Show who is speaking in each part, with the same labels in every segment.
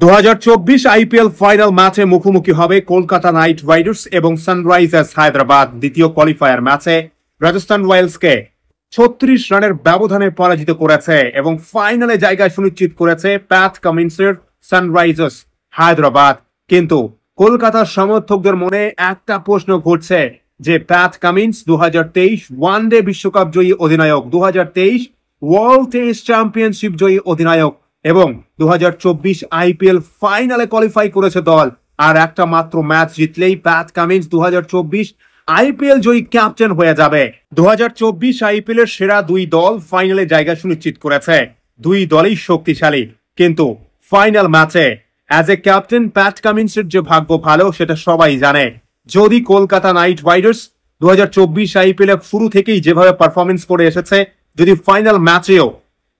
Speaker 1: 2024 IPL final ম্যাচে মুখোমুখি হবে কলকাতা নাইট রাইডার্স এবং সানরাইজার্স হায়দ্রাবাদ। দ্বিতীয় কোয়ালিফায়ার ম্যাচে রাজস্থান রয়্যালসকে 36 রানের ব্যবধানে পরাজিত করেছে এবং ফাইনালে জায়গা সুনিশ্চিত করেছে প্যাট কামিন্সের সানরাইজার্স হায়দ্রাবাদ। কিন্তু কলকাতার সমর্থকদের মনে একটা প্রশ্ন ঘুরছে যে প্যাট কামিন্স 2023 ওয়ানডে বিশ্বকাপ জয়ী অধিনায়ক, 2023 ওয়ার্ল্ড টেস্ট চ্যাম্পিয়নশিপ জয়ী অধিনায়ক এবং 2024 আইপিএল ফাইনালে কোয়ালিফাই করেছে দল। আর একটা মাত্র ম্যাচ জিতলেই প্যাট কামিন্স 2024 আইপিএল জয়ী ক্যাপ্টেন হয়ে যাবে। 2024 আইপিএল এর সেরা দুই দল ফাইনালে জায়গা সুনিশ্চিত করেছে। দুই দলই শক্তিশালী, কিন্তু ফাইনাল ম্যাচে অ্যাজ এ ক্যাপ্টেন প্যাট কামিন্সের যে ভাগ্য ভালো সেটা সবাই জানে। যদি কলকাতা নাইট রাইডার্স 2024 আইপিএল এর শুরু থেকেই যেভাবে পারফরমেন্স করে এসেছে, যদি ফাইনাল ম্যাচেও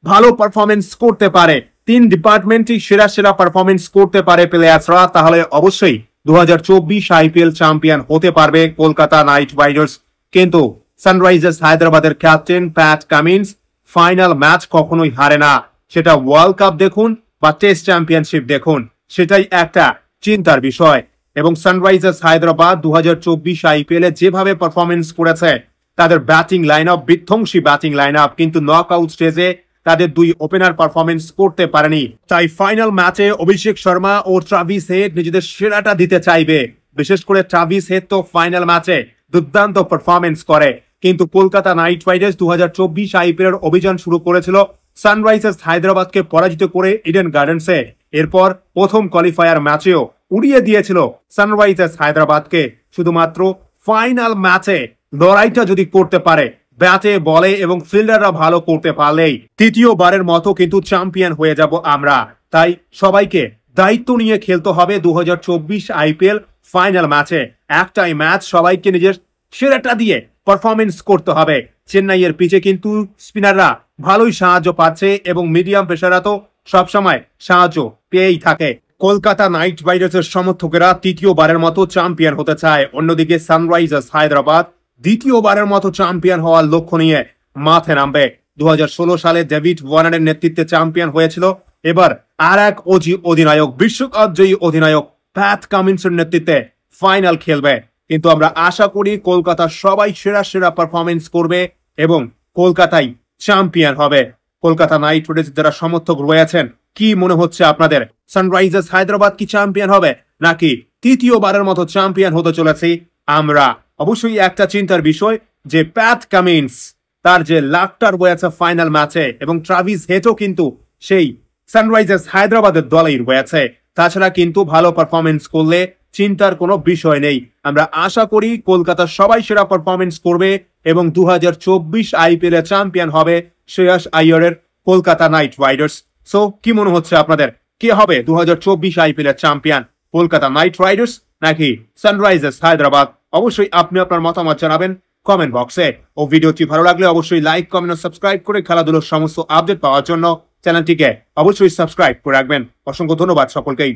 Speaker 1: ভালো পারফরমেন্স করতে পারে, তিন ডিপার্টমেন্টই সেরা পারফরমেন্স করতে পারে প্লেয়ার্সরা, তাহলে অবশ্যই 2024 আইপিএল চ্যাম্পিয়ন হতে পারবে কলকাতা নাইট রাইডার্স। কিন্তু সানরাইজার্স হায়দ্রাবাদের captain Pat Cummins final match কখনোই হারে না। সেটা ওয়ার্ল্ড কাপ দেখুন বা টেস্ট চ্যাম্পিয়নশিপ দেখুন, সেটাই একটা চিন্তার বিষয়। এবং সানরাইজার্স হায়দ্রাবাদ 2024 আইপিএল এ যেভাবে পারফরমেন্স করেছে, তাদের ব্যাটিং লাইন আপ বিধ্বংসী ব্যাটিং লাইন আপ, কিন্তু নক আউট স্টেজে তাদের দুই ওপেনার পারফরমেন্স করতে পারেনি। তাই ফাইনাল ম্যাচে অভিষেক শর্মা ও ট্রাভিস হেড নিজেদের সেরাটা দিতে চাইবে। বিশেষ করে ট্রাভিস হেড তো ফাইনাল ম্যাচে দুর্দান্ত পারফরমেন্স করে। কিন্তু কলকাতা নাইট রাইডার্স 2024 আইপিএল এর অভিযান শুরু করেছিল সানরাইজার্স হায়দ্রাবাদকে পরাজিত করে ইডেন গার্ডেন্সে। এরপর প্রথম কোয়ালিফায়ার ম্যাচেও উড়িয়ে দিয়েছিল সানরাইজার্স হায়দ্রাবাদকে। শুধুমাত্র ফাইনাল ম্যাচে লড়াইটা যদি করতে পারে, ব্যাটে বলে এবং ফিল্ডাররা ভালো করতে পারলেই তৃতীয়বারের মতো কিন্তু চ্যাম্পিয়ন হয়ে যাব আমরা। তাই সবাইকে দায়িত্ব নিয়ে খেলতে হবে 2024 আইপিএল ফাইনাল ম্যাচে। একটাই ম্যাচ, সবাইকে নিজের সেরাটা দিয়ে পারফরমেন্স করতে হবে। চেন্নাইয়ের পিচে কিন্তু স্পিনাররা ভালোই সাহায্য পাচ্ছে এবং মিডিয়াম পেসাররা তো সবসময় সাহায্য পেয়েই থাকে। কলকাতা নাইট রাইডার্সের সমর্থকেরা তৃতীয়বারের মতো চ্যাম্পিয়ন হতে চায়। অন্যদিকে সানরাইজার্স হায়দ্রাবাদ দ্বিতীয়বারের মতো চ্যাম্পিয়ন হওয়ার লক্ষ্য নিয়ে মাঠে নামবে। 2016 সালে ডেভিড ওয়ার্নারের নেতৃত্বে চ্যাম্পিয়ন হয়েছিল। এবার আর এক অধিনায়ক, বিশ্বকাপ জয়ী অধিনায়ক প্যাট কামিন্সের নেতৃত্বে ফাইনাল খেলবে। কিন্তু আমরা আশা করি কলকাতা সবাই সেরা পারফরমেন্স করবে এবং কলকাতাই চ্যাম্পিয়ন হবে। কলকাতা নাইট রাইডার্স যারা সমর্থক রয়েছেন, কি মনে হচ্ছে আপনাদের? সানরাইজার্স হায়দ্রাবাদ কি চ্যাম্পিয়ন হবে নাকি তৃতীয়বারের মতো চ্যাম্পিয়ন হতে চলেছে আমরা? অবশ্যই একটা চিন্তার বিষয় যে প্যাট কামিন্স তার যে লাকটা রয়েছে ফাইনাল ম্যাচে, এবং ট্রাভিস হেডও কিন্তু সেই সানরাইজার্স হায়দ্রাবাদের দলেই রয়েছে। তাছাড়া কিন্তু ভালো পারফরমেন্স করলে চিন্তার কোনো বিষয় নেই। আমরা আশা করি কলকাতা সবাই সেরা পারফরমেন্স করবে এবং 2024 আইপিএল এ চ্যাম্পিয়ন হবে শ্রেয়াস আইয়ারের কলকাতা নাইট রাইডার্স। সো কি মনে হচ্ছে আপনাদের, কে হবে 2024 আইপিএল এর চ্যাম্পিয়ন, কলকাতা নাইট রাইডার্স নাকি সানরাইজার্স হায়দ্রাবাদ? অবশ্যই আপনি আপনার মতামত জানাবেন কমেন্ট বক্সে। ও ভিডিওটি ভালো লাগলে অবশ্যই লাইক, কমেন্ট ও সাবস্ক্রাইব করে খেলাধুলোর সমস্ত আপডেট পাওয়ার জন্য চ্যানেলটিকে অবশ্যই সাবস্ক্রাইব করে রাখবেন। অসংখ্য ধন্যবাদ সকলকেই।